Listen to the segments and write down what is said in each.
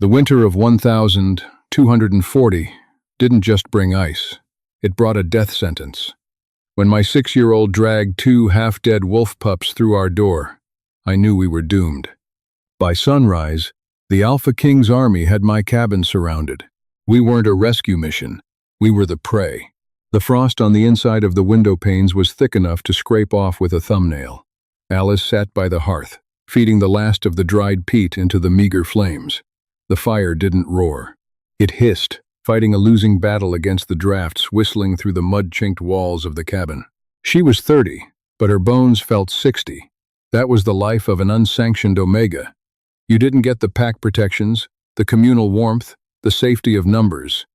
The winter of 1240 didn't just bring ice. It brought a death sentence. When my 6-year-old dragged 2 half-dead wolf pups through our door, I knew we were doomed. By sunrise, the Alpha King's army had my cabin surrounded. We weren't a rescue mission. We were the prey. The frost on the inside of the window panes was thick enough to scrape off with a thumbnail. Alice sat by the hearth, feeding the last of the dried peat into the meager flames. The fire didn't roar. It hissed, fighting a losing battle against the drafts whistling through the mud-chinked walls of the cabin. She was 30, but her bones felt 60. That was the life of an unsanctioned Omega. You didn't get the pack protections, the communal warmth, the safety of numbers.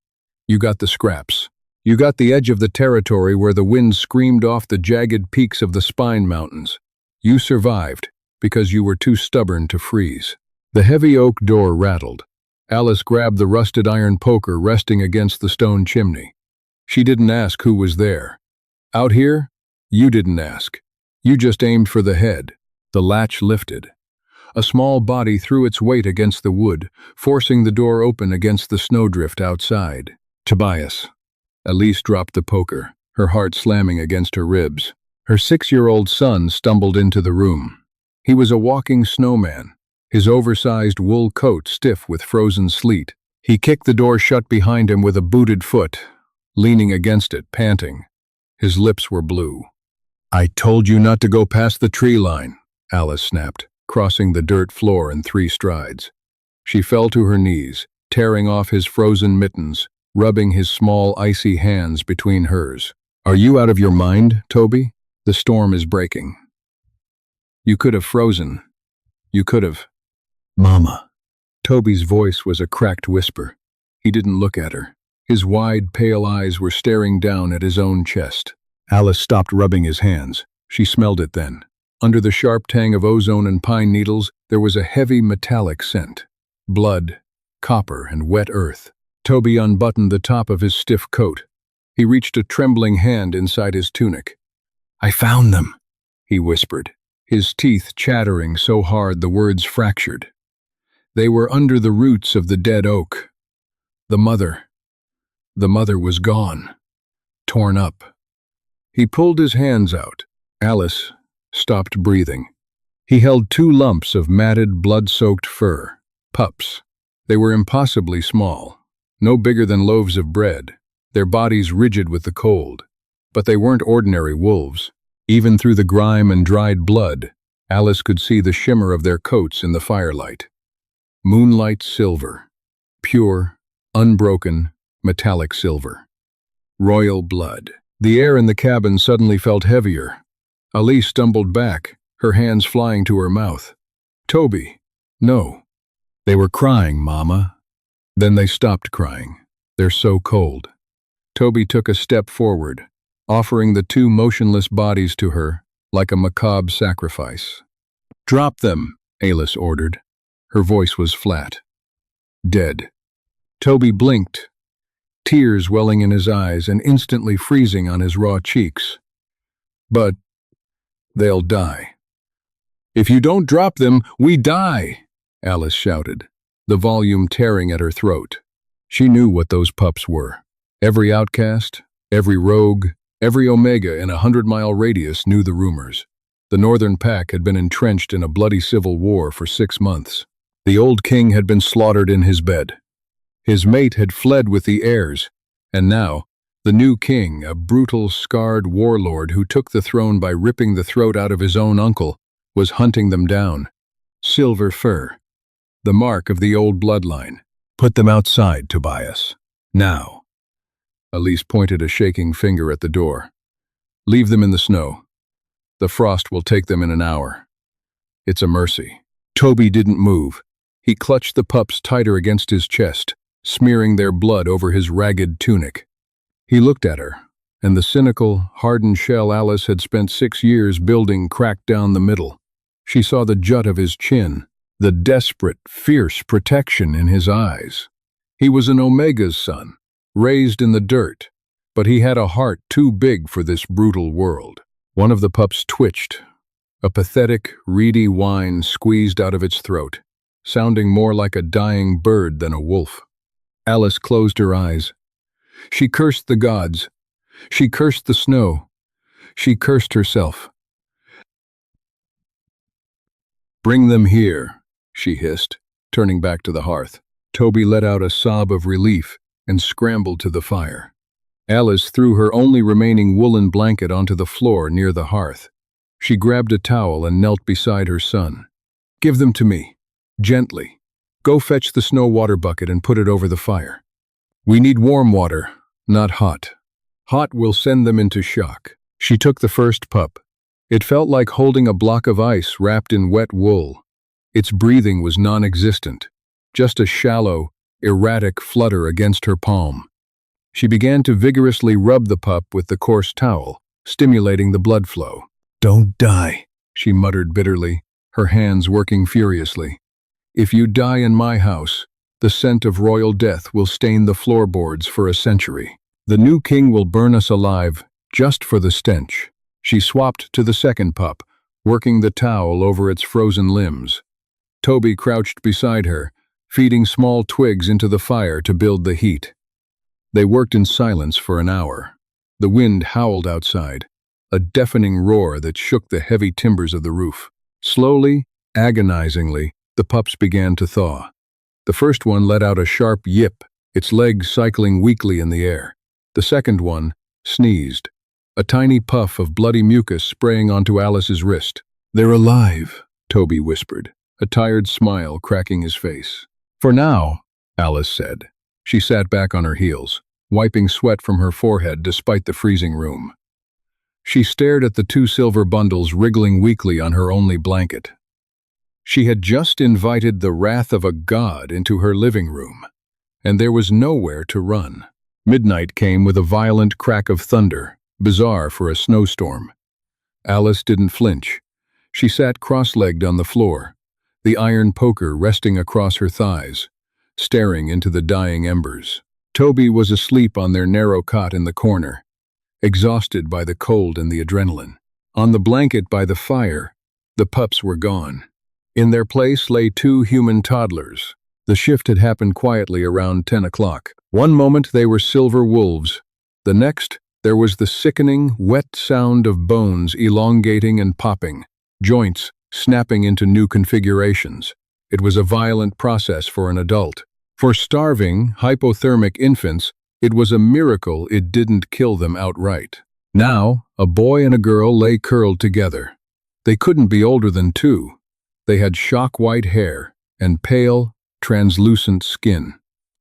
You got the scraps. You got the edge of the territory where the wind screamed off the jagged peaks of the Spine Mountains. You survived because you were too stubborn to freeze. The heavy oak door rattled. Alice grabbed the rusted iron poker resting against the stone chimney. She didn't ask who was there. Out here, you didn't ask. You just aimed for the head. The latch lifted. A small body threw its weight against the wood, forcing the door open against the snowdrift outside. Tobias. Elise dropped the poker, her heart slamming against her ribs. Her 6-year-old son stumbled into the room. He was a walking snowman, his oversized wool coat stiff with frozen sleet. He kicked the door shut behind him with a booted foot, leaning against it, panting. His lips were blue. "I told you not to go past the tree line," Alice snapped, crossing the dirt floor in 3 strides. She fell to her knees, tearing off his frozen mittens, rubbing his small icy hands between hers. "Are you out of your mind, Toby? The storm is breaking. You could have frozen. You could have." "Mama." Toby's voice was a cracked whisper. He didn't look at her. His wide, pale eyes were staring down at his own chest. Alice stopped rubbing his hands. She smelled it then. Under the sharp tang of ozone and pine needles, there was a heavy metallic scent. Blood, copper, and wet earth. Toby unbuttoned the top of his stiff coat. He reached a trembling hand inside his tunic. "I found them," he whispered, his teeth chattering so hard the words fractured. They were under the roots of the dead oak. The mother was gone, torn up. He pulled his hands out. Alice stopped breathing. He held 2 lumps of matted, blood-soaked fur, pups. They were impossibly small, no bigger than loaves of bread, their bodies rigid with the cold. But they weren't ordinary wolves. Even through the grime and dried blood, Alice could see the shimmer of their coats in the firelight. Moonlight silver. Pure, unbroken, metallic silver. Royal blood. The air in the cabin suddenly felt heavier. Elise stumbled back, her hands flying to her mouth. "Toby, no." "They were crying, Mama." Then they stopped crying. "They're so cold." Toby took a step forward, offering the 2 motionless bodies to her like a macabre sacrifice. "Drop them," Alice ordered. Her voice was flat. "Dead." Toby blinked, tears welling in his eyes and instantly freezing on his raw cheeks. "But they'll die." "If you don't drop them, we die," Alice shouted, the volume tearing at her throat. She knew what those pups were. Every outcast, every rogue, every Omega in a 100-mile radius knew the rumors. The Northern Pack had been entrenched in a bloody civil war for 6 months. The old king had been slaughtered in his bed. His mate had fled with the heirs, and now, the new king, a brutal, scarred warlord who took the throne by ripping the throat out of his own uncle, was hunting them down. Silver fur. The mark of the old bloodline. "Put them outside, Tobias. Now." Elise pointed a shaking finger at the door. "Leave them in the snow. The frost will take them in an hour. It's a mercy." Toby didn't move. He clutched the pups tighter against his chest, smearing their blood over his ragged tunic. He looked at her, and the cynical, hardened shell Alice had spent 6 years building cracked down the middle. She saw the jut of his chin, the desperate, fierce protection in his eyes. He was an Omega's son, raised in the dirt, but he had a heart too big for this brutal world. One of the pups twitched. A pathetic, reedy whine squeezed out of its throat. sounding more like a dying bird than a wolf. Alice closed her eyes. She cursed the gods. She cursed the snow. She cursed herself. "Bring them here," she hissed, turning back to the hearth. Toby let out a sob of relief and scrambled to the fire. Alice threw her only remaining woolen blanket onto the floor near the hearth. She grabbed a towel and knelt beside her son. "Give them to me. Gently. Go fetch the snow water bucket and put it over the fire. We need warm water, not hot. Hot will send them into shock." She took the first pup. It felt like holding a block of ice wrapped in wet wool. Its breathing was non-existent, just a shallow, erratic flutter against her palm. She began to vigorously rub the pup with the coarse towel, stimulating the blood flow. "Don't die," she muttered bitterly, her hands working furiously. "If you die in my house, the scent of royal death will stain the floorboards for a century. The new king will burn us alive, just for the stench." She swapped to the second pup, working the towel over its frozen limbs. Toby crouched beside her, feeding small twigs into the fire to build the heat. They worked in silence for an hour. The wind howled outside, a deafening roar that shook the heavy timbers of the roof. Slowly, agonizingly, the pups began to thaw. The first one let out a sharp yip, its legs cycling weakly in the air. The second one sneezed, a tiny puff of bloody mucus spraying onto Alice's wrist. "They're alive," Toby whispered, a tired smile cracking his face. "For now," Alice said. She sat back on her heels, wiping sweat from her forehead despite the freezing room. She stared at the two silver bundles wriggling weakly on her only blanket. She had just invited the wrath of a god into her living room, and there was nowhere to run. Midnight came with a violent crack of thunder, bizarre for a snowstorm. Alice didn't flinch. She sat cross-legged on the floor, the iron poker resting across her thighs, staring into the dying embers. Toby was asleep on their narrow cot in the corner, exhausted by the cold and the adrenaline. On the blanket by the fire, the pups were gone. In their place lay two human toddlers. The shift had happened quietly around 10 o'clock. One moment they were silver wolves. The next, there was the sickening, wet sound of bones elongating and popping, joints snapping into new configurations. It was a violent process for an adult. For starving, hypothermic infants, it was a miracle it didn't kill them outright. Now, a boy and a girl lay curled together. They couldn't be older than 2. They had shock-white hair and pale, translucent skin.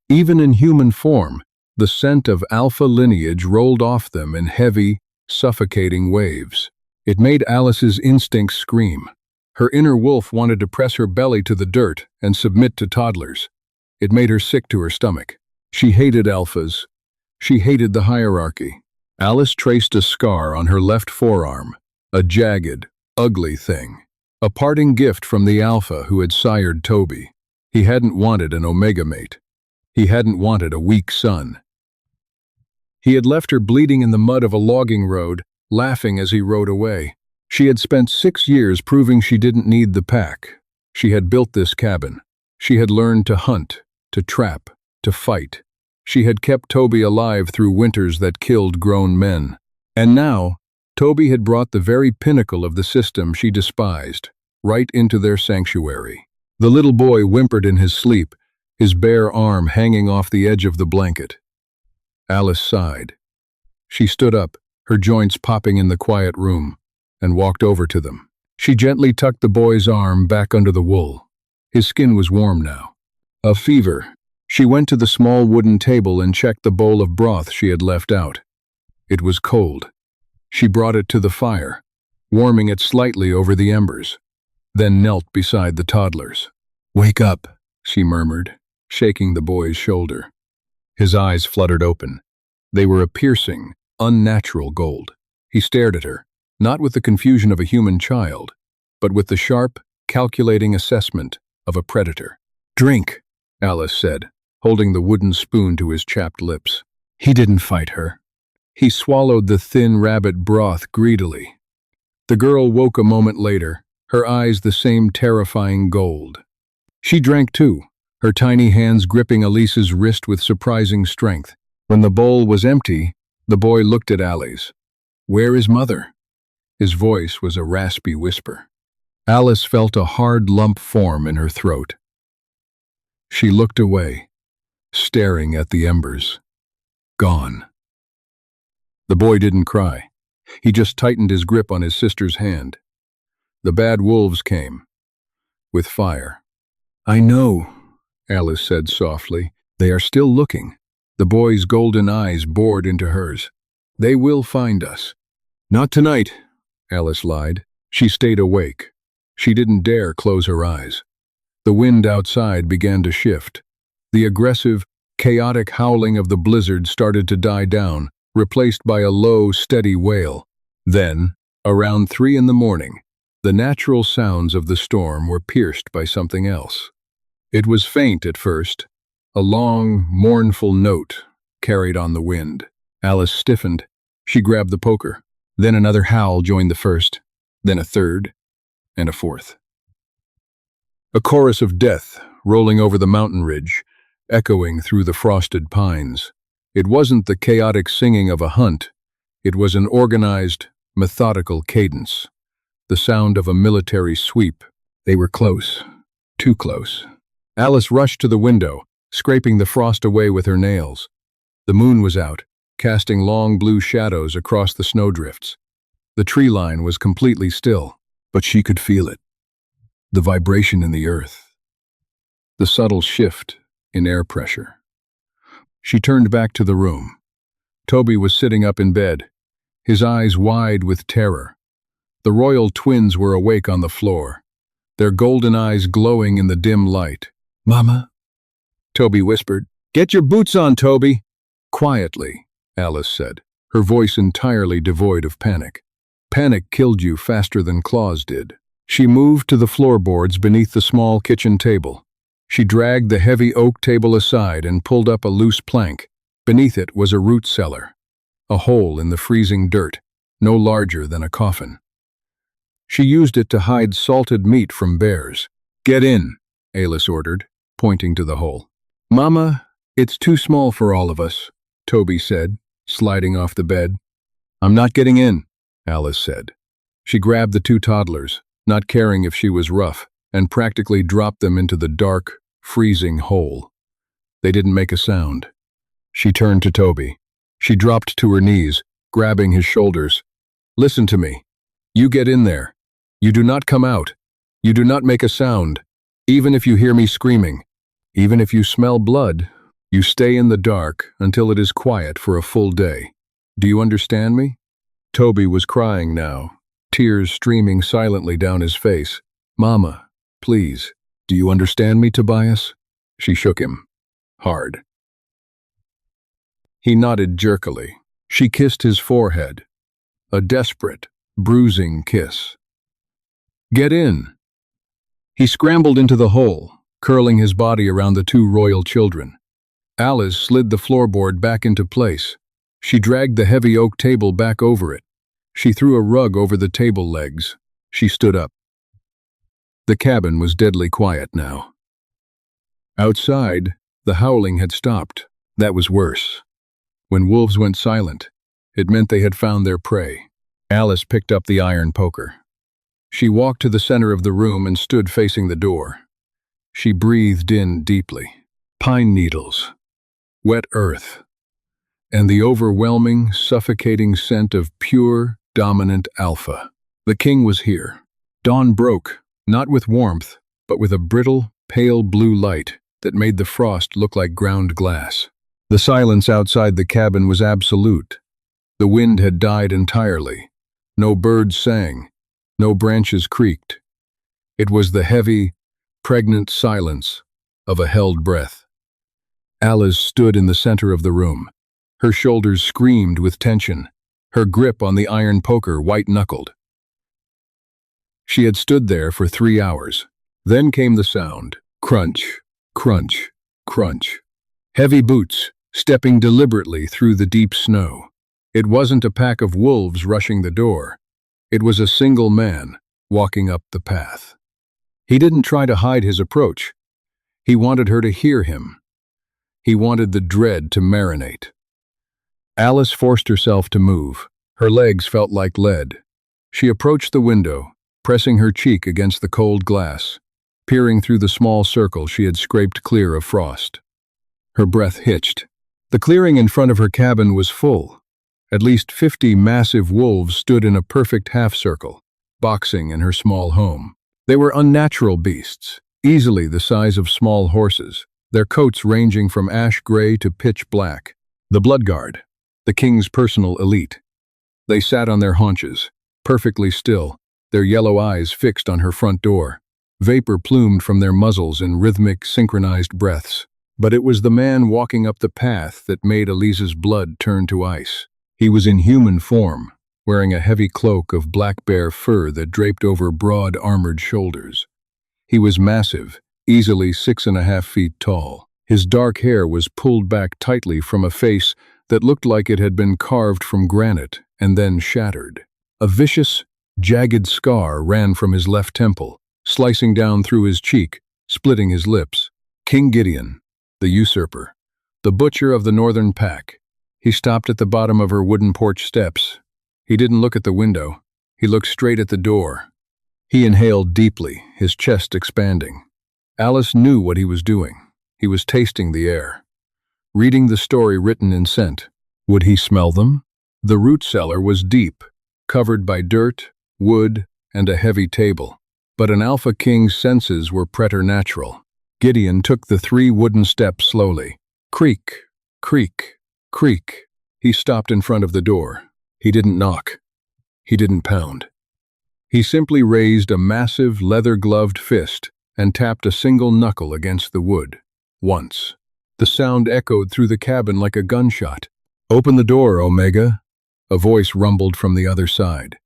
Even in human form, the scent of alpha lineage rolled off them in heavy, suffocating waves. It made Alice's instincts scream. Her inner wolf wanted to press her belly to the dirt and submit to toddlers. It made her sick to her stomach. She hated alphas. She hated the hierarchy. Alice traced a scar on her left forearm, a jagged, ugly thing. A parting gift from the alpha who had sired Toby. He hadn't wanted an omega mate. He hadn't wanted a weak son. He had left her bleeding in the mud of a logging road, laughing as he rode away. She had spent 6 years proving she didn't need the pack. She had built this cabin. She had learned to hunt, to trap, to fight. She had kept Toby alive through winters that killed grown men. And now, Toby had brought the very pinnacle of the system she despised, right into their sanctuary. The little boy whimpered in his sleep, his bare arm hanging off the edge of the blanket. Alice sighed. She stood up, her joints popping in the quiet room, and walked over to them. She gently tucked the boy's arm back under the wool. His skin was warm now. A fever. She went to the small wooden table and checked the bowl of broth she had left out. It was cold. She brought it to the fire, warming it slightly over the embers, then knelt beside the toddlers. "Wake up," she murmured, shaking the boy's shoulder. His eyes fluttered open. They were a piercing, unnatural gold. He stared at her, not with the confusion of a human child, but with the sharp, calculating assessment of a predator. "Drink," Alice said, holding the wooden spoon to his chapped lips. He didn't fight her. He swallowed the thin rabbit broth greedily. The girl woke a moment later, her eyes the same terrifying gold. She drank too, her tiny hands gripping Elise's wrist with surprising strength. When the bowl was empty, the boy looked at Alice. "Where is Mother?" His voice was a raspy whisper. Alice felt a hard lump form in her throat. She looked away, staring at the embers. Gone. The boy didn't cry. He just tightened his grip on his sister's hand. The bad wolves came, with fire. "I know," Alice said softly. "They are still looking." The boy's golden eyes bored into hers. "They will find us." "Not tonight," Alice lied. She stayed awake. She didn't dare close her eyes. The wind outside began to shift. The aggressive, chaotic howling of the blizzard started to die down, replaced by a low, steady wail. Then, around 3 in the morning, the natural sounds of the storm were pierced by something else. It was faint at first, a long, mournful note carried on the wind. Alice stiffened. She grabbed the poker. Then another howl joined the first, then a third, and a fourth. A chorus of death rolling over the mountain ridge, echoing through the frosted pines. It wasn't the chaotic singing of a hunt. It was an organized, methodical cadence. The sound of a military sweep. They were close. Too close. Alice rushed to the window, scraping the frost away with her nails. The moon was out, casting long blue shadows across the snowdrifts. The tree line was completely still, but she could feel it. The vibration in the earth. The subtle shift in air pressure. She turned back to the room. Toby was sitting up in bed, his eyes wide with terror. The royal twins were awake on the floor, their golden eyes glowing in the dim light. "Mama?" Toby whispered. "Get your boots on, Toby!" "Quietly," Alice said, her voice entirely devoid of panic. "Panic killed you faster than claws did." She moved to the floorboards beneath the small kitchen table. She dragged the heavy oak table aside and pulled up a loose plank. Beneath it was a root cellar, a hole in the freezing dirt, no larger than a coffin. She used it to hide salted meat from bears. "Get in," Alice ordered, pointing to the hole. "Mama, it's too small for all of us," Toby said, sliding off the bed. "I'm not getting in," Alice said. She grabbed the 2 toddlers, not caring if she was rough, and practically dropped them into the dark, freezing hole. They didn't make a sound. She turned to Toby. She dropped to her knees, grabbing his shoulders. "Listen to me. You get in there. You do not come out. You do not make a sound. Even if you hear me screaming, even if you smell blood, you stay in the dark until it is quiet for a full day. Do you understand me?" Toby was crying now, tears streaming silently down his face. "Mama, please, do you understand me, Tobias?" She shook him. Hard. He nodded jerkily. She kissed his forehead. A desperate, bruising kiss. "Get in." He scrambled into the hole, curling his body around the 2 royal children. Alice slid the floorboard back into place. She dragged the heavy oak table back over it. She threw a rug over the table legs. She stood up. The cabin was deadly quiet now. Outside, the howling had stopped. That was worse. When wolves went silent, it meant they had found their prey. Alice picked up the iron poker. She walked to the center of the room and stood facing the door. She breathed in deeply. Pine needles, wet earth, and the overwhelming, suffocating scent of pure, dominant alpha. The king was here. Dawn broke, not with warmth, but with a brittle, pale blue light that made the frost look like ground glass. The silence outside the cabin was absolute. The wind had died entirely. No birds sang. No branches creaked. It was the heavy, pregnant silence of a held breath. Alice stood in the center of the room. Her shoulders screamed with tension, her grip on the iron poker white-knuckled. She had stood there for 3 hours. Then came the sound. Crunch, crunch, crunch. Heavy boots, stepping deliberately through the deep snow. It wasn't a pack of wolves rushing the door. It was a single man walking up the path. He didn't try to hide his approach. He wanted her to hear him. He wanted the dread to marinate. Alice forced herself to move. Her legs felt like lead. She approached the window, pressing her cheek against the cold glass, peering through the small circle she had scraped clear of frost. Her breath hitched. The clearing in front of her cabin was full. At least 50 massive wolves stood in a perfect half-circle, boxing in her small home. They were unnatural beasts, easily the size of small horses, their coats ranging from ash gray to pitch black. The Blood Guard, the king's personal elite. They sat on their haunches, perfectly still, their yellow eyes fixed on her front door. Vapor plumed from their muzzles in rhythmic, synchronized breaths. But it was the man walking up the path that made Elise's blood turn to ice. He was in human form, wearing a heavy cloak of black bear fur that draped over broad, armored shoulders. He was massive, easily 6.5 feet tall. His dark hair was pulled back tightly from a face that looked like it had been carved from granite and then shattered. A vicious, jagged scar ran from his left temple, slicing down through his cheek, splitting his lips. King Gideon, the usurper, the butcher of the northern pack. He stopped at the bottom of her wooden porch steps. He didn't look at the window. He looked straight at the door. He inhaled deeply, his chest expanding. Alice knew what he was doing. He was tasting the air, reading the story written in scent. Would he smell them? The root cellar was deep, covered by dirt, wood, and a heavy table. But an alpha king's senses were preternatural. Gideon took the 3 wooden steps slowly. Creak, creak, creak. He stopped in front of the door. He didn't knock. He didn't pound. He simply raised a massive, leather-gloved fist and tapped a single knuckle against the wood. Once. The sound echoed through the cabin like a gunshot. "Open the door, Omega," a voice rumbled from the other side.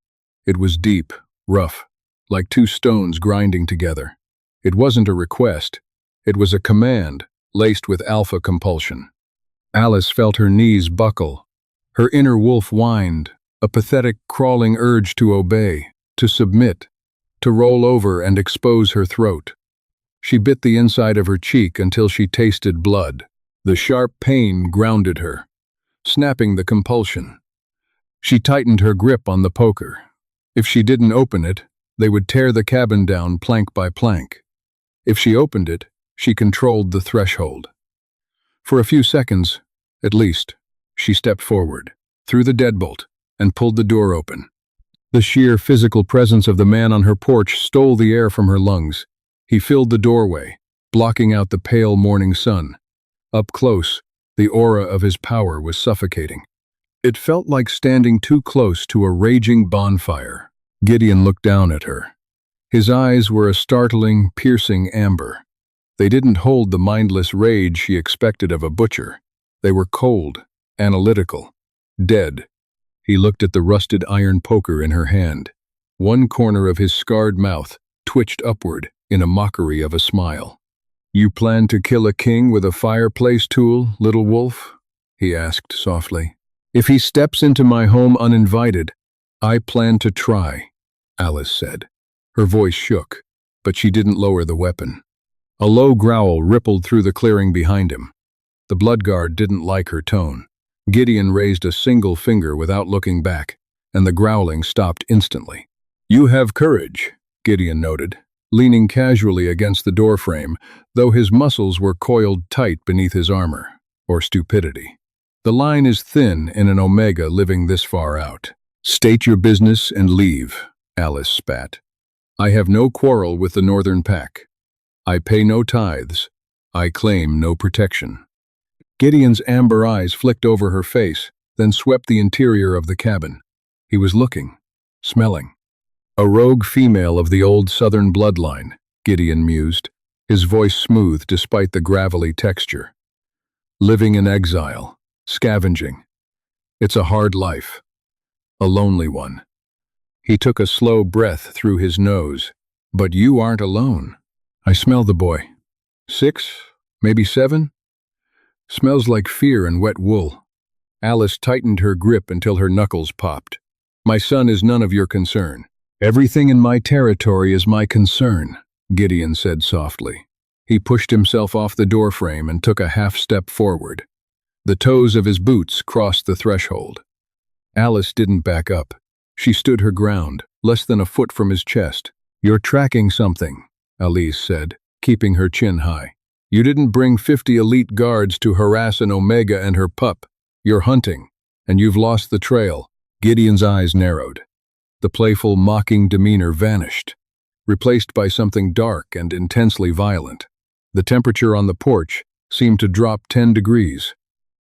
It was deep, rough, like 2 stones grinding together. It wasn't a request. It was a command, laced with alpha compulsion. Alice felt her knees buckle. Her inner wolf whined, a pathetic, crawling urge to obey, to submit, to roll over and expose her throat. She bit the inside of her cheek until she tasted blood. The sharp pain grounded her, snapping the compulsion. She tightened her grip on the poker. If she didn't open it, they would tear the cabin down plank by plank. If she opened it, she controlled the threshold. For a few seconds, at least, she stepped forward, threw the deadbolt, and pulled the door open. The sheer physical presence of the man on her porch stole the air from her lungs. He filled the doorway, blocking out the pale morning sun. Up close, the aura of his power was suffocating. It felt like standing too close to a raging bonfire. Gideon looked down at her. His eyes were a startling, piercing amber. They didn't hold the mindless rage she expected of a butcher. They were cold, analytical, dead. He looked at the rusted iron poker in her hand. One corner of his scarred mouth twitched upward in a mockery of a smile. "You plan to kill a king with a fireplace tool, little wolf?" he asked softly. "If he steps into my home uninvited, I plan to try," Alice said. Her voice shook, but she didn't lower the weapon. A low growl rippled through the clearing behind him. The Blood Guard didn't like her tone. Gideon raised a single finger without looking back, and the growling stopped instantly. "You have courage," Gideon noted, leaning casually against the doorframe, though his muscles were coiled tight beneath his armor, or stupidity. The line is thin in an Omega living this far out. "State your business and leave," Alice spat. "I have no quarrel with the Northern Pack. I pay no tithes. I claim no protection." Gideon's amber eyes flicked over her face, then swept the interior of the cabin. He was looking, smelling. A rogue female of the old Southern bloodline, Gideon mused, his voice smooth despite the gravelly texture. Living in exile, scavenging. It's a hard life, a lonely one. He took a slow breath through his nose. "But you aren't alone. I smell the boy. 6, maybe 7? Smells like fear and wet wool." Alice tightened her grip until her knuckles popped. "My son is none of your concern." "Everything in my territory is my concern," Gideon said softly. He pushed himself off the doorframe and took a half-step forward. The toes of his boots crossed the threshold. Alice didn't back up. She stood her ground, less than a foot from his chest. "You're tracking something," Alice said, keeping her chin high. "You didn't bring 50 elite guards to harass an Omega and her pup. You're hunting, and you've lost the trail." Gideon's eyes narrowed. The playful, mocking demeanor vanished, replaced by something dark and intensely violent. The temperature on the porch seemed to drop 10 degrees.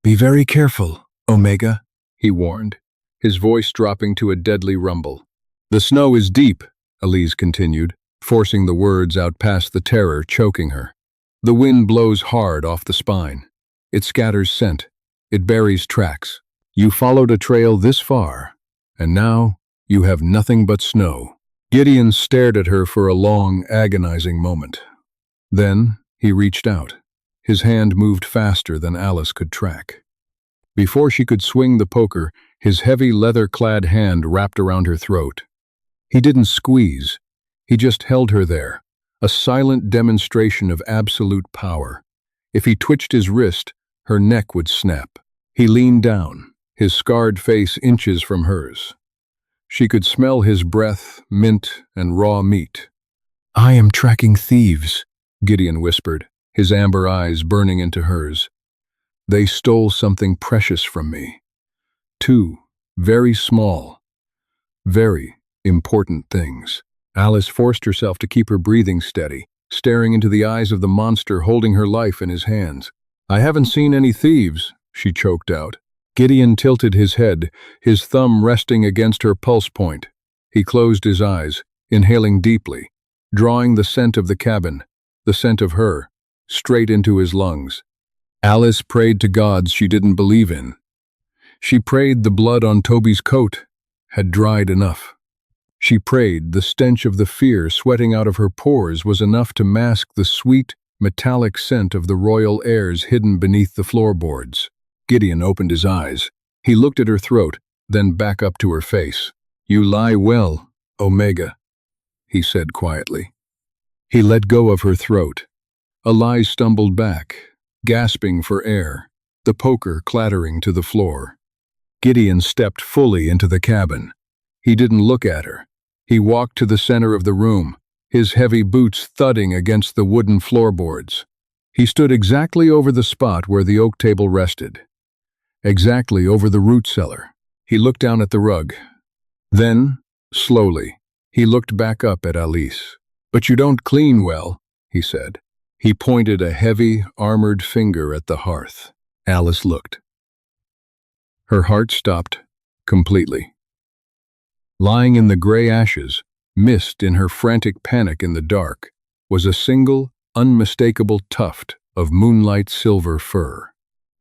"Be very careful, Omega," he warned, his voice dropping to a deadly rumble. "The snow is deep," Elise continued, forcing the words out past the terror choking her. "The wind blows hard off the spine. It scatters scent. It buries tracks. You followed a trail this far, and now you have nothing but snow." Gideon stared at her for a long, agonizing moment. Then he reached out. His hand moved faster than Alice could track. Before she could swing the poker, his heavy leather-clad hand wrapped around her throat. He didn't squeeze. He just held her there, a silent demonstration of absolute power. If he twitched his wrist, her neck would snap. He leaned down, his scarred face inches from hers. She could smell his breath, mint, and raw meat. "I am tracking thieves," Gideon whispered, his amber eyes burning into hers. "They stole something precious from me. 2 very small, very important things." Alice forced herself to keep her breathing steady, staring into the eyes of the monster holding her life in his hands. "I haven't seen any thieves," she choked out. Gideon tilted his head, his thumb resting against her pulse point. He closed his eyes, inhaling deeply, drawing the scent of the cabin, the scent of her, straight into his lungs. Alice prayed to gods she didn't believe in. She prayed the blood on Toby's coat had dried enough. She prayed the stench of the fear sweating out of her pores was enough to mask the sweet, metallic scent of the royal airs hidden beneath the floorboards. Gideon opened his eyes. He looked at her throat, then back up to her face. "You lie well, Omega," he said quietly. He let go of her throat. Alice stumbled back, gasping for air, the poker clattering to the floor. Gideon stepped fully into the cabin. He didn't look at her. He walked to the center of the room, his heavy boots thudding against the wooden floorboards. He stood exactly over the spot where the oak table rested, exactly over the root cellar. He looked down at the rug. Then, slowly, he looked back up at Alice. "But you don't clean well," he said. He pointed a heavy, armored finger at the hearth. Alice looked. Her heart stopped completely. Lying in the gray ashes, mist in her frantic panic in the dark, was a single, unmistakable tuft of moonlight silver fur.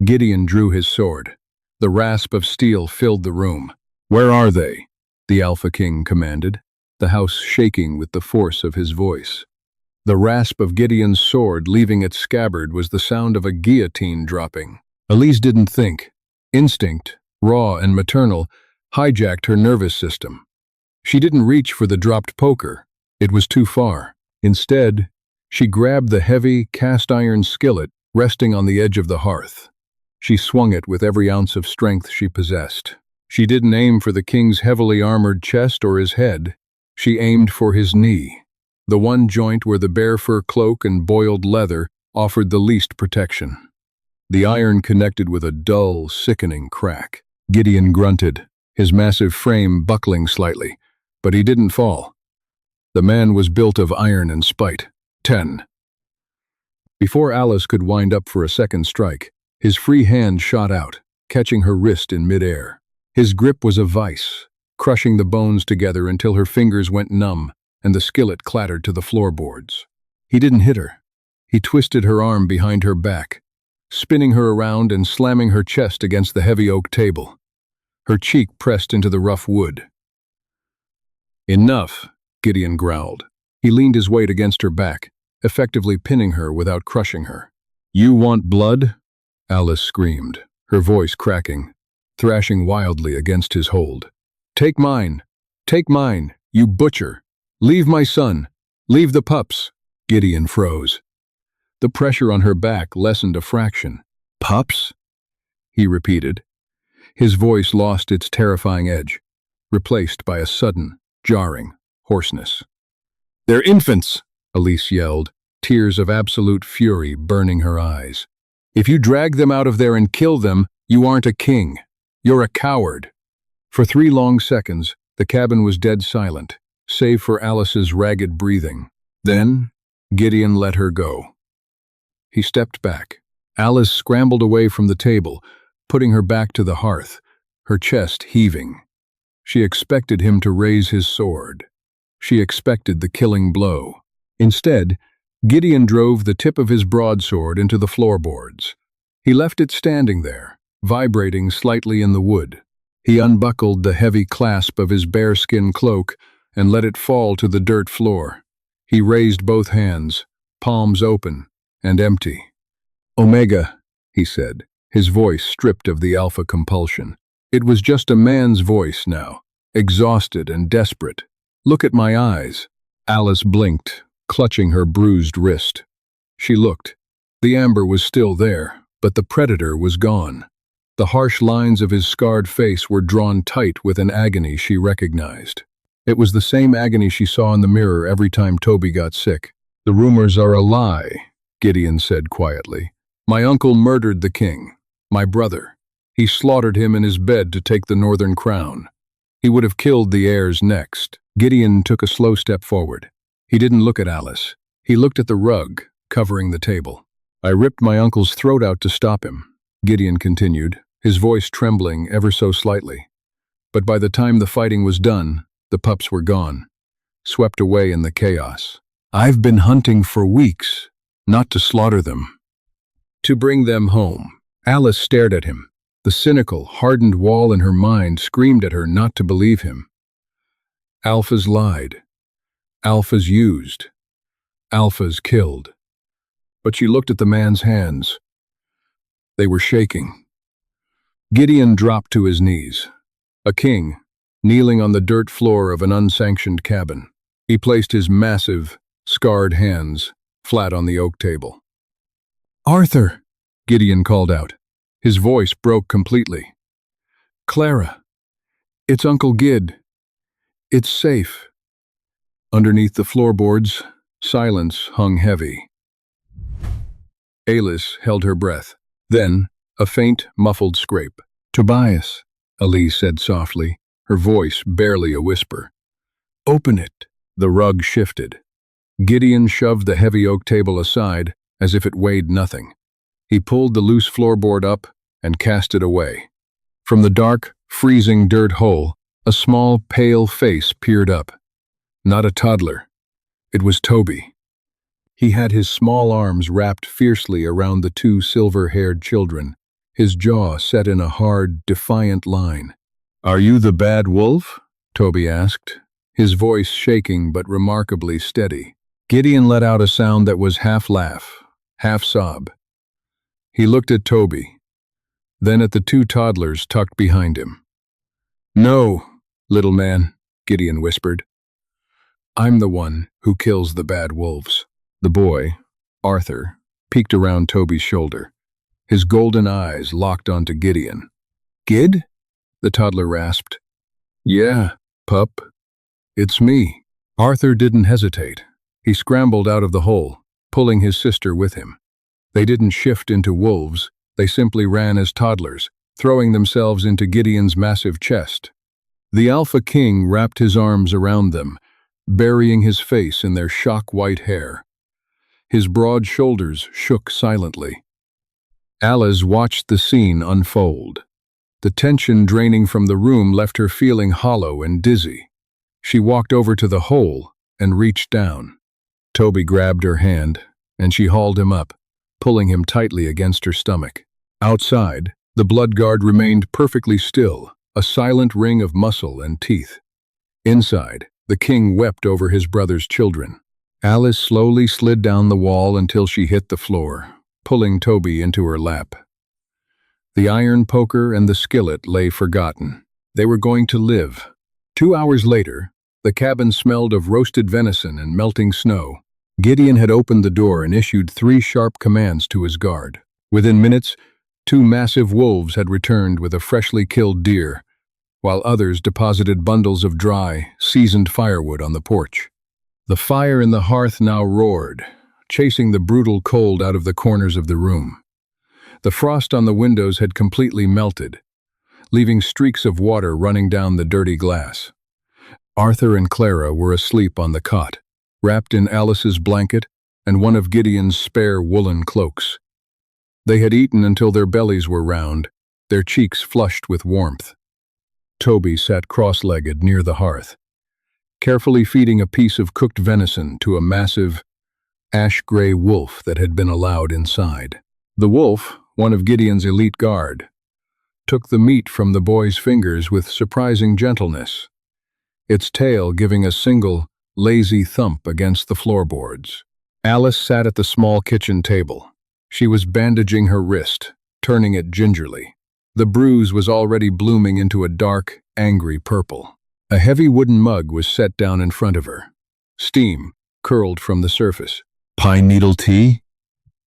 Gideon drew his sword. The rasp of steel filled the room. "Where are they?" the Alpha King commanded, the house shaking with the force of his voice. The rasp of Gideon's sword leaving its scabbard was the sound of a guillotine dropping. Elise didn't think. Instinct, raw and maternal, hijacked her nervous system. She didn't reach for the dropped poker. It was too far. Instead, she grabbed the heavy, cast-iron skillet resting on the edge of the hearth. She swung it with every ounce of strength she possessed. She didn't aim for the king's heavily armored chest or his head. She aimed for his knee, the one joint where the bear fur cloak and boiled leather offered the least protection. The iron connected with a dull, sickening crack. Gideon grunted, his massive frame buckling slightly, but he didn't fall. The man was built of iron and spite. 10. Before Alice could wind up for a second strike, his free hand shot out, catching her wrist in midair. His grip was a vice, crushing the bones together until her fingers went numb and the skillet clattered to the floorboards. He didn't hit her. He twisted her arm behind her back, spinning her around and slamming her chest against the heavy oak table. Her cheek pressed into the rough wood. "Enough," Gideon growled. He leaned his weight against her back, effectively pinning her without crushing her. "You want blood?" Alice screamed, her voice cracking, thrashing wildly against his hold. "Take mine! Take mine, you butcher! Leave my son! Leave the pups!" Gideon froze. The pressure on her back lessened a fraction. "Pups?" he repeated. His voice lost its terrifying edge, replaced by a sudden, jarring hoarseness. "They're infants!" Elise yelled, tears of absolute fury burning her eyes. "If you drag them out of there and kill them, you aren't a king. You're a coward." For 3 long seconds, the cabin was dead silent, save for Alice's ragged breathing. Then, Gideon let her go. He stepped back. Alice scrambled away from the table, putting her back to the hearth, her chest heaving. She expected him to raise his sword. She expected the killing blow. Instead, Gideon drove the tip of his broadsword into the floorboards. He left it standing there, vibrating slightly in the wood. He unbuckled the heavy clasp of his bearskin cloak and let it fall to the dirt floor. He raised both hands, palms open and empty. "Omega," he said, his voice stripped of the alpha compulsion. It was just a man's voice now, exhausted and desperate. "Look at my eyes." Alice blinked, clutching her bruised wrist. She looked. The amber was still there, but the predator was gone. The harsh lines of his scarred face were drawn tight with an agony she recognized. It was the same agony she saw in the mirror every time Toby got sick. "The rumors are a lie," Gideon said quietly. "My uncle murdered the king, my brother. He slaughtered him in his bed to take the northern crown. He would have killed the heirs next." Gideon took a slow step forward. He didn't look at Alice. He looked at the rug covering the table. "I ripped my uncle's throat out to stop him," Gideon continued, his voice trembling ever so slightly. "But by the time the fighting was done, the pups were gone, swept away in the chaos. I've been hunting for weeks, not to slaughter them, to bring them home." Alice stared at him. The cynical, hardened wall in her mind screamed at her not to believe him. Alphas lied. Alphas used. Alphas killed. But she looked at the man's hands. They were shaking. Gideon dropped to his knees. A king, kneeling on the dirt floor of an unsanctioned cabin. He placed his massive, scarred hands flat on the oak table. "Arthur!" Gideon called out. His voice broke completely. "Clara, it's Uncle Gid. It's safe." Underneath the floorboards, silence hung heavy. Alice held her breath. Then, a faint, muffled scrape. "Tobias," Elise said softly, her voice barely a whisper. "Open it." The rug shifted. Gideon shoved the heavy oak table aside as if it weighed nothing. He pulled the loose floorboard up and cast it away. From the dark, freezing dirt hole, a small, pale face peered up. Not a toddler. It was Toby. He had his small arms wrapped fiercely around the 2 silver-haired children, his jaw set in a hard, defiant line. "Are you the bad wolf?" Toby asked, his voice shaking but remarkably steady. Gideon let out a sound that was half laugh, half sob. He looked at Toby, then at the 2 toddlers tucked behind him. "No, little man," Gideon whispered. "I'm the one who kills the bad wolves." The boy, Arthur, peeked around Toby's shoulder. His golden eyes locked onto Gideon. "Gid?" the toddler rasped. "Yeah, pup. It's me." Arthur didn't hesitate. He scrambled out of the hole, pulling his sister with him. They didn't shift into wolves, they simply ran as toddlers, throwing themselves into Gideon's massive chest. The Alpha King wrapped his arms around them, burying his face in their shock-white hair. His broad shoulders shook silently. Alice watched the scene unfold. The tension draining from the room left her feeling hollow and dizzy. She walked over to the hole and reached down. Toby grabbed her hand, and she hauled him up, pulling him tightly against her stomach. Outside, the blood guard remained perfectly still, a silent ring of muscle and teeth. Inside, the king wept over his brother's children. Alice slowly slid down the wall until she hit the floor, pulling Toby into her lap. The iron poker and the skillet lay forgotten. They were going to live. 2 hours later, the cabin smelled of roasted venison and melting snow. Gideon had opened the door and issued 3 sharp commands to his guard. Within minutes, 2 massive wolves had returned with a freshly killed deer, while others deposited bundles of dry, seasoned firewood on the porch. The fire in the hearth now roared, chasing the brutal cold out of the corners of the room. The frost on the windows had completely melted, leaving streaks of water running down the dirty glass. Arthur and Clara were asleep on the cot, wrapped in Alice's blanket and one of Gideon's spare woolen cloaks. They had eaten until their bellies were round, their cheeks flushed with warmth. Toby sat cross-legged near the hearth, carefully feeding a piece of cooked venison to a massive, ash-gray wolf that had been allowed inside. The wolf, one of Gideon's elite guard, took the meat from the boy's fingers with surprising gentleness, its tail giving a single, lazy thump against the floorboards. Alice sat at the small kitchen table. She was bandaging her wrist, turning it gingerly. The bruise was already blooming into a dark, angry purple. A heavy wooden mug was set down in front of her. Steam curled from the surface. "Pine needle tea?"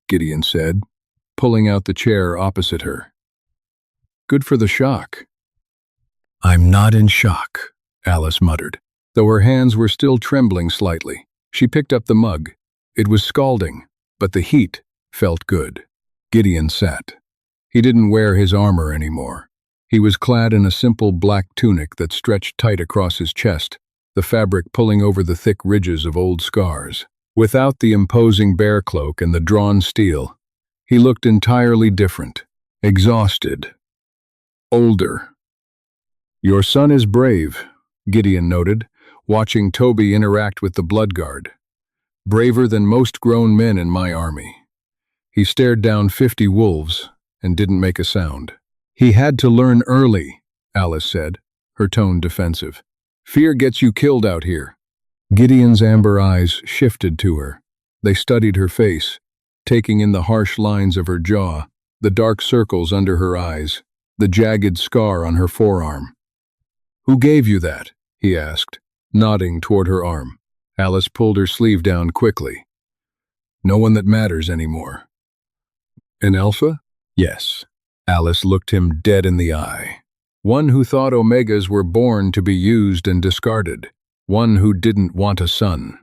Gideon said, pulling out the chair opposite her. "Good for the shock." "I'm not in shock," Alice muttered. Though her hands were still trembling slightly, she picked up the mug. It was scalding, but the heat felt good. Gideon sat. He didn't wear his armor anymore. He was clad in a simple black tunic that stretched tight across his chest, the fabric pulling over the thick ridges of old scars. Without the imposing bear cloak and the drawn steel, he looked entirely different, exhausted, older. "Your son is brave," Gideon noted, watching Toby interact with the bloodguard. "Braver than most grown men in my army." He stared down 50 wolves and didn't make a sound. "He had to learn early," Alice said, her tone defensive. "Fear gets you killed out here." Gideon's amber eyes shifted to her. They studied her face, taking in the harsh lines of her jaw, the dark circles under her eyes, the jagged scar on her forearm. "Who gave you that?" he asked, nodding toward her arm. Alice pulled her sleeve down quickly. "No one that matters anymore." "An alpha?" "Yes." Alice looked him dead in the eye. "One who thought Omegas were born to be used and discarded. One who didn't want a son."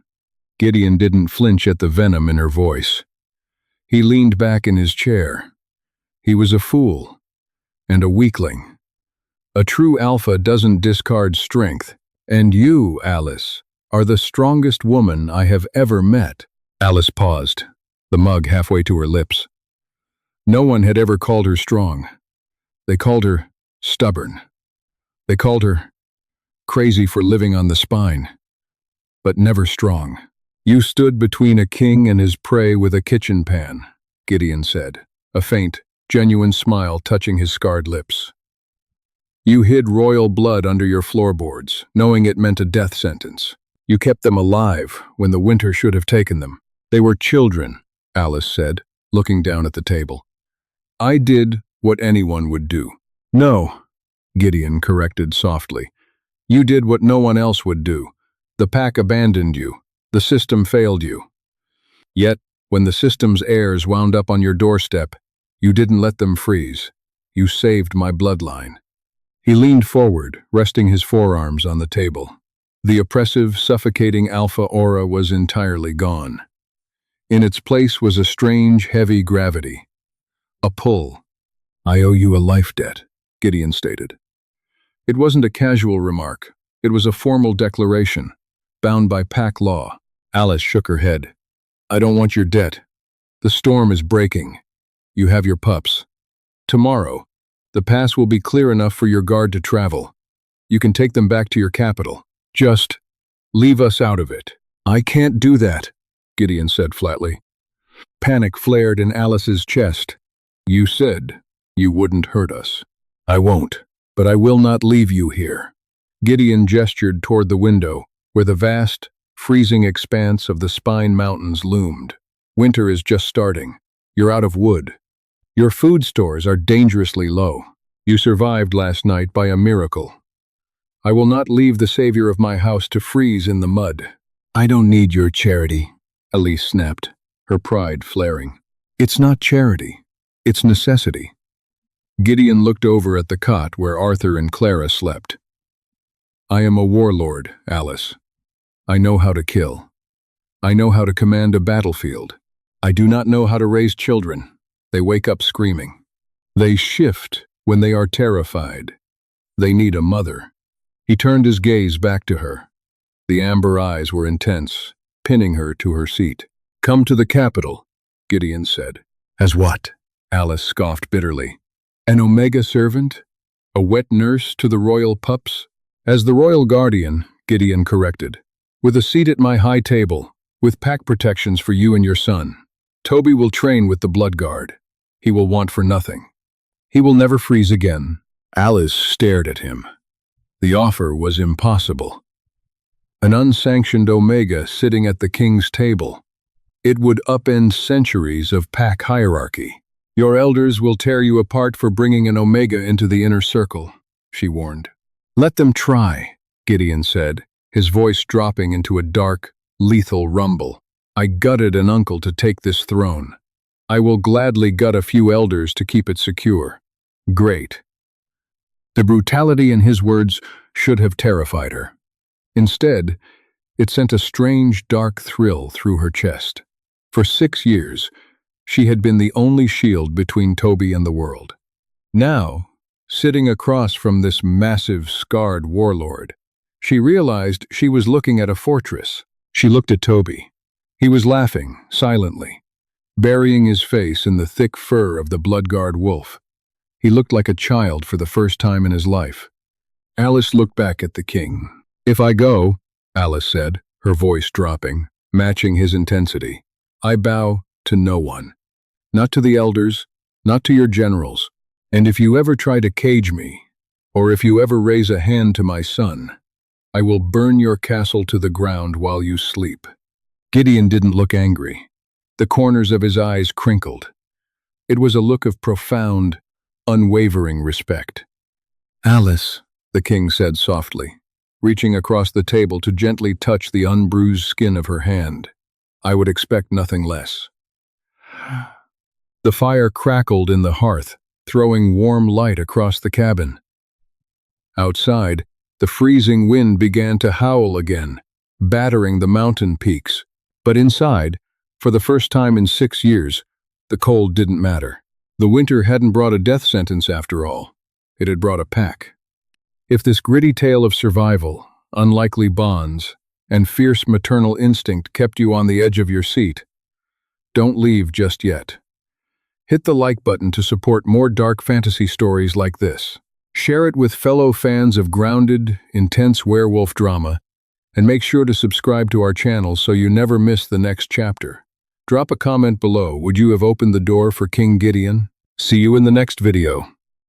Gideon didn't flinch at the venom in her voice. He leaned back in his chair. He was a fool and a weakling. A true alpha doesn't discard strength, and you, Alice, are the strongest woman I have ever met. Alice paused, the mug halfway to her lips. No one had ever called her strong. They called her stubborn. They called her crazy for living on the spine, but never strong. "You stood between a king and his prey with a kitchen pan," Gideon said, a faint, genuine smile touching his scarred lips. "You hid royal blood under your floorboards, knowing it meant a death sentence. You kept them alive when the winter should have taken them. They were children," Alice said, looking down at the table. "I did what anyone would do." "No," Gideon corrected softly. "You did what no one else would do. The pack abandoned you. The system failed you. Yet, when the system's heirs wound up on your doorstep, you didn't let them freeze. You saved my bloodline." He leaned forward, resting his forearms on the table. The oppressive, suffocating alpha aura was entirely gone. In its place was a strange, heavy gravity. A pull. "I owe you a life debt," Gideon stated. It wasn't a casual remark. It was a formal declaration, bound by pack law. Alice shook her head. "I don't want your debt. The storm is breaking. You have your pups. Tomorrow, the pass will be clear enough for your guard to travel. You can take them back to your capital. Just leave us out of it." "I can't do that," Gideon said flatly. Panic flared in Alice's chest. "You said you wouldn't hurt us." "I won't, but I will not leave you here." Gideon gestured toward the window, where the vast, freezing expanse of the Spine Mountains loomed. "Winter is just starting. You're out of wood. Your food stores are dangerously low. You survived last night by a miracle. I will not leave the savior of my house to freeze in the mud." "I don't need your charity," Elise snapped, her pride flaring. It's not charity. It's necessity. Gideon looked over at the cot where Arthur and Clara slept. I am a warlord, Alice. I know how to kill. I know how to command a battlefield. I do not know how to raise children. They wake up screaming. They shift when they are terrified. They need a mother. He turned his gaze back to her. The amber eyes were intense, pinning her to her seat. Come to the capital, Gideon said. As what? Alice scoffed bitterly. An Omega servant? A wet nurse to the royal pups? As the royal guardian, Gideon corrected. With a seat at my high table, with pack protections for you and your son. Toby will train with the Blood Guard. He will want for nothing. He will never freeze again. Alice stared at him. The offer was impossible. An unsanctioned Omega sitting at the king's table. It would upend centuries of pack hierarchy. Your elders will tear you apart for bringing an Omega into the inner circle, she warned. Let them try, Gideon said, his voice dropping into a dark, lethal rumble. I gutted an uncle to take this throne. I will gladly gut a few elders to keep it secure. Great. The brutality in his words should have terrified her. Instead, it sent a strange, dark thrill through her chest. For 6 years, she had been the only shield between Toby and the world. Now, sitting across from this massive, scarred warlord, she realized she was looking at a fortress. She looked at Toby. He was laughing, silently, burying his face in the thick fur of the Bloodguard wolf. He looked like a child for the first time in his life. Alice looked back at the king. If I go, Alice said, her voice dropping, matching his intensity, I bow to no one. Not to the elders, not to your generals. And if you ever try to cage me, or if you ever raise a hand to my son, I will burn your castle to the ground while you sleep. Gideon didn't look angry. The corners of his eyes crinkled. It was a look of profound, unwavering respect. Alice, the king said softly, reaching across the table to gently touch the unbruised skin of her hand. I would expect nothing less. The fire crackled in the hearth, throwing warm light across the cabin. Outside, the freezing wind began to howl again, battering the mountain peaks. But inside, for the first time in 6 years, the cold didn't matter. The winter hadn't brought a death sentence after all. It had brought a pack. If this gritty tale of survival, unlikely bonds, and fierce maternal instinct kept you on the edge of your seat, don't leave just yet. Hit the like button to support more dark fantasy stories like this. Share it with fellow fans of grounded, intense werewolf drama, and make sure to subscribe to our channel so you never miss the next chapter. Drop a comment below. Would you have opened the door for King Gideon? See you in the next video.